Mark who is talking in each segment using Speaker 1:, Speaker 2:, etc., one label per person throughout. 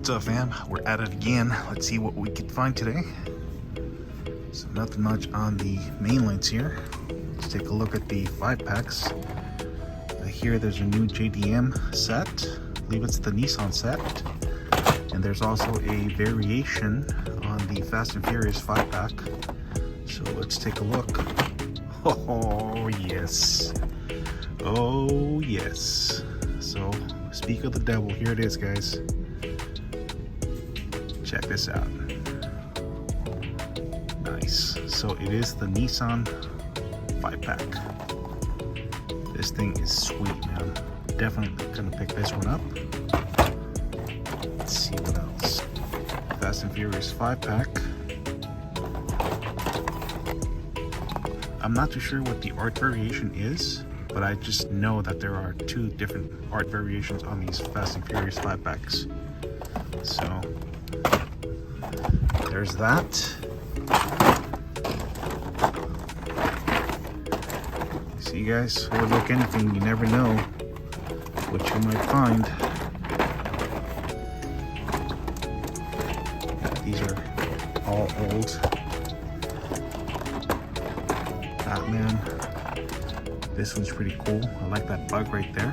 Speaker 1: What's up, fam? We're at it again. Let's see what we can find today. So nothing much on the main lights here. Let's take a look at the 5-packs. Here there's a new JDM set. I believe it's the Nissan set. And there's also a variation on the Fast and Furious 5-pack. So let's take a look. Oh yes. Oh yes. So speak of the devil, here it is, guys. Check this out. Nice. So it is the Nissan 5-pack. This thing is sweet, man. Definitely gonna pick this one up. Let's see what else. Fast and Furious 5-pack. I'm not too sure what the art variation is, but I just know that there are 2 different art variations on these Fast and Furious 5-packs. So there's that. See, guys, overlook anything, you never know what you might find. These are all old. Batman. This one's pretty cool. I like that bug right there.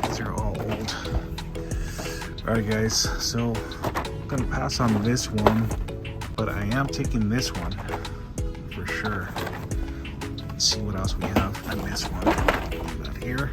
Speaker 1: These are all old. Alright, guys, so I'm gonna pass on this one, but I am taking this one for sure. Let's see what else we have on this one. Got here.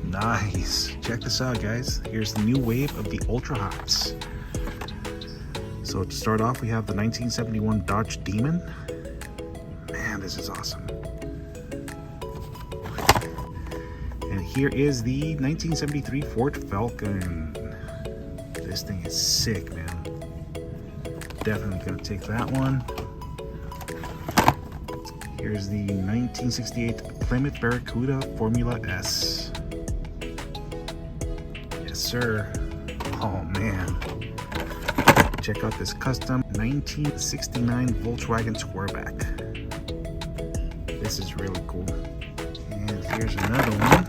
Speaker 1: Nice. Check this out, guys. Here's the new wave of the Ultra Hots. So to start off, we have the 1971 Dodge Demon. Man, this is awesome. And here is the 1973 Ford Falcon. This thing is sick, man. Definitely gonna take that one. Here's the 1968 Plymouth Barracuda Formula S. Yes, sir. Oh, man. Check out this custom 1969 Volkswagen Squareback. This is really cool. And here's another one.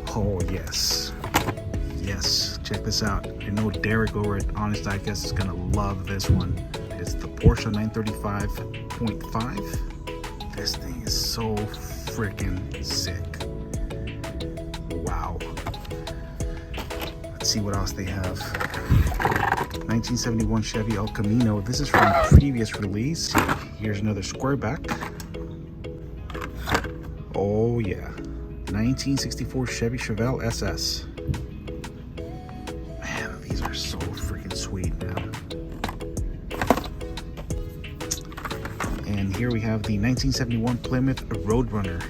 Speaker 1: Oh, yes. Yes, check this out. I know Derek over at Honest Diecast is gonna love this one. It's the Porsche 935.5. This thing is so freaking sick. Wow. Let's see what else they have. 1971 Chevy El Camino. This is from previous release. Here's another Squareback. Oh yeah. 1964 Chevy Chevelle SS. Man, these are so freaking sweet, man. And here we have the 1971 Plymouth Roadrunner.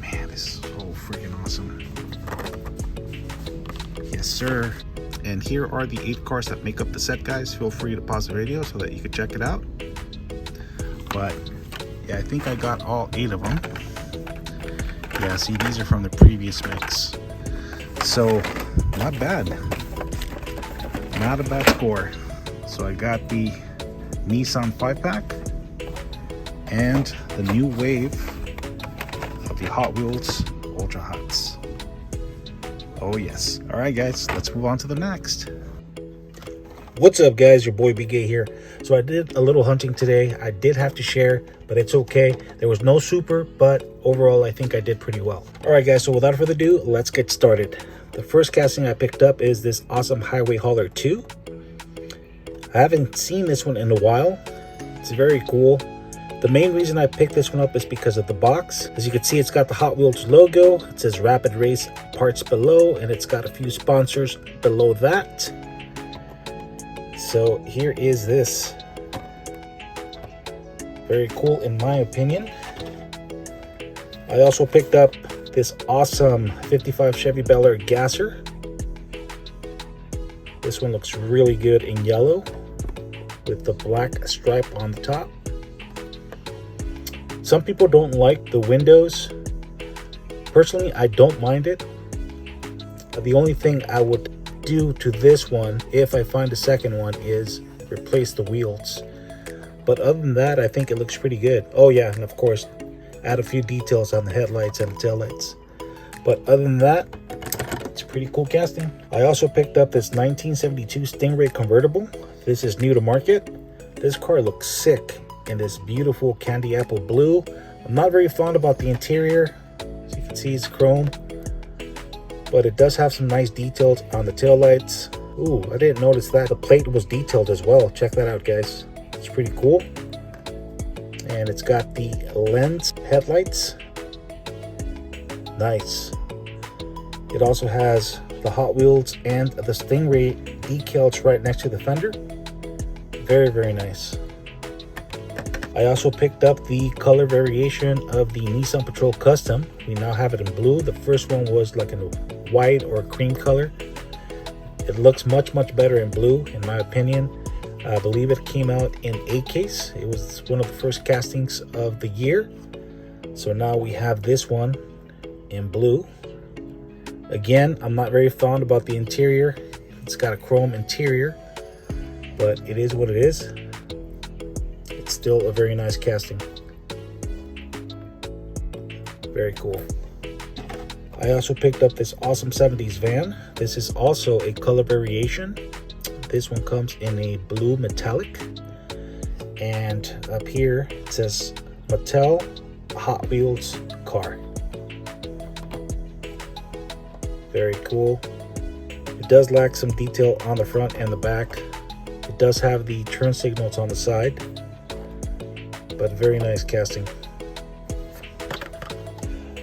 Speaker 1: Man, this is so freaking awesome. Yes, sir. And here are the 8 cars that make up the set, guys. Feel free to pause the video so that you can check it out. But yeah, I think I got all 8 of them. Yeah, see, these are from the previous mix. So, not bad. Not a bad score. So I got the Nissan 5-pack and the new wave of the Hot Wheels Ultra Hots. Oh yes. All right, guys, let's move on to the next. What's up, guys? Your boy Big A here. So I did a little hunting today. I did have to share, but it's okay. There was no super, but overall I think I did pretty well. All right, guys, so without further ado, let's get started. The first casting I picked up is this awesome Highway Hauler 2. I haven't seen this one in a while. It's very cool. The main reason I picked this one up is because of the box. As you can see, it's got the Hot Wheels logo. It says Rapid Race Parts below, and it's got a few sponsors below that. So here is this. Very cool in my opinion. I also picked up this awesome 55 Chevy Bel Air Gasser. This one looks really good in yellow with the black stripe on the top. Some people don't like the windows. Personally, I don't mind it. The only thing I would do to this one, if I find a second one, is replace the wheels. But other than that, I think it looks pretty good. Oh yeah, and of course, add a few details on the headlights and the taillights. But other than that, it's a pretty cool casting. I also picked up this 1972 Stingray convertible. This is new to market. This car looks sick in this beautiful candy apple blue. I'm not very fond about the interior. As you can see, it's chrome, but it does have some nice details on the taillights. Ooh, I didn't notice that the plate was detailed as well. Check that out, guys. It's pretty cool. And it's got the lens headlights. Nice. It also has the Hot Wheels and the Stingray decals right next to the fender. Very, very nice. I also picked up the color variation of the Nissan Patrol Custom. We now have it in blue. The first one was like in a white or a cream color. It looks much, much better in blue, in my opinion. I believe it came out in A case. It was one of the first castings of the year. So now we have this one in blue. Again, I'm not very fond about the interior. It's got a chrome interior, but it is what it is. It's still a very nice casting. Very cool. I also picked up this awesome 70s van. This is also a color variation. This one comes in a blue metallic. And up here it says Mattel Hot Wheels car. Very cool. It does lack some detail on the front and the back. It does have the turn signals on the side, but very nice casting.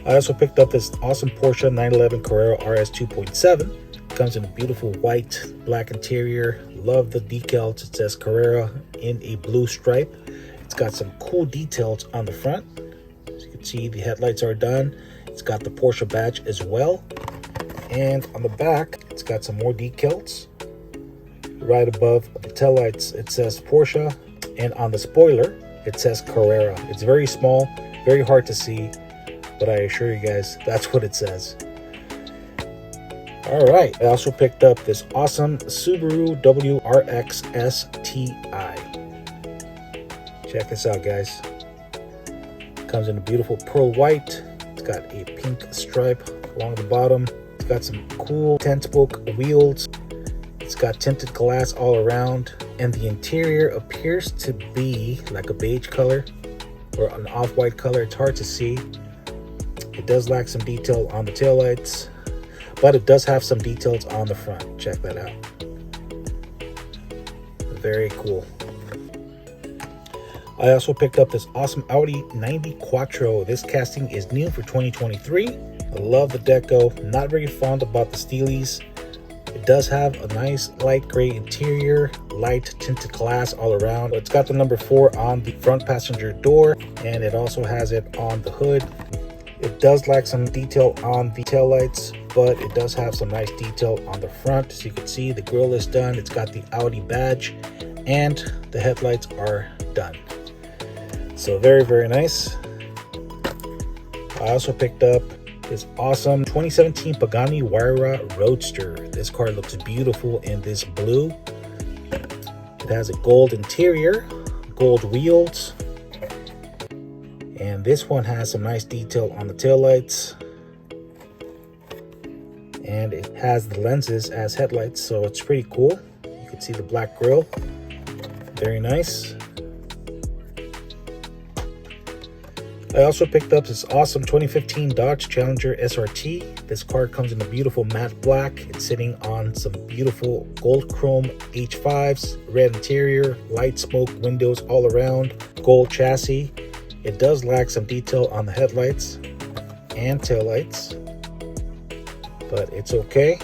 Speaker 1: I also picked up this awesome Porsche 911 Carrera RS 2.7. Comes in a beautiful white, black interior. Love the decals. It says Carrera in a blue stripe. It's got some cool details on the front. As you can see, the headlights are done. It's got the Porsche badge as well. And on the back, it's got some more decals. Right above the taillights, it says Porsche. And on the spoiler, it says Carrera. It's very small, very hard to see, but I assure you guys, that's what it says. All right, I also picked up this awesome Subaru WRX STI. Check this out, guys. Comes in a beautiful pearl white. It's got a pink stripe along the bottom. It's got some cool 10-spoke wheels. It's got tinted glass all around, and the interior appears to be like a beige color or an off-white color. It's hard to see. It does lack some detail on the taillights, but it does have some details on the front. Check that out. Very cool. I also picked up this awesome Audi 90 Quattro. This casting is new for 2023. I love the deco. Not very fond about the steelies. It does have a nice light gray interior, light tinted glass all around. It's got the number 4 on the front passenger door, and it also has it on the hood. It does lack some detail on the taillights, but it does have some nice detail on the front. As you can see, the grille is done. It's got the Audi badge, and the headlights are done. So very, very nice. I also picked up this awesome 2017 Pagani Huayra Roadster. This car looks beautiful in this blue. It has a gold interior, gold wheels, and this one has some nice detail on the taillights, and it has the lenses as headlights, so it's pretty cool. You can see the black grille. Very nice. I also picked up this awesome 2015 Dodge Challenger SRT. This car comes in a beautiful matte black. It's sitting on some beautiful gold chrome H5s, red interior, light smoke windows all around, gold chassis. It does lack some detail on the headlights and taillights, but it's okay.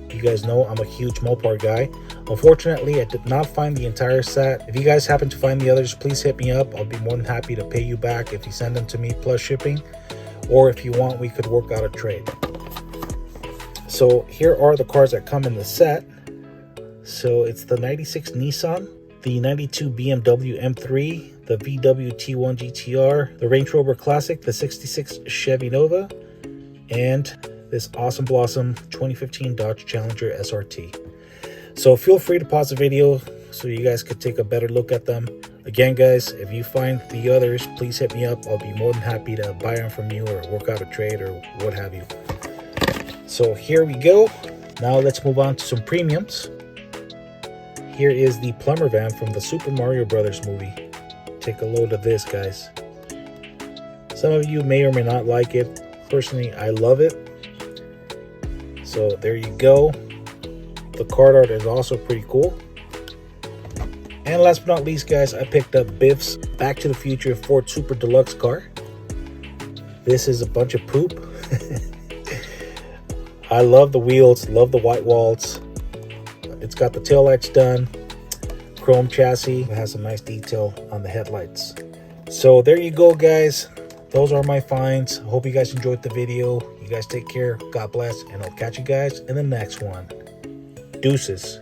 Speaker 1: You guys know I'm a huge Mopar guy. Unfortunately, I did not find the entire set. If you guys happen to find the others, please hit me up. I'll be more than happy to pay you back if you send them to me plus shipping, or if you want, we could work out a trade. So here are the cars that come in the set. So it's the 96 Nissan, the 92 BMW M3, the VW T1 GTR, the Range Rover Classic, the 66 Chevy Nova, and this awesome blossom 2015 Dodge Challenger SRT. So feel free to pause the video so you guys could take a better look at them. Again, guys, if you find the others, please hit me up. I'll be more than happy to buy them from you or work out a trade or what have you. So here we go. Now let's move on to some premiums. Here is the plumber van from the Super Mario Brothers movie. Take a load of this, guys. Some of you may or may not like it. Personally, I love it. So there you go. The card art is also pretty cool. And last but not least, guys, I picked up Biff's Back to the Future Ford Super Deluxe car. This is a bunch of poop. I love the wheels, love the white walls. It's got the taillights done, chrome chassis. It has some nice detail on the headlights. So there you go, guys. Those are my finds. Hope you guys enjoyed the video. You guys take care. God bless. And I'll catch you guys in the next one. Deuces.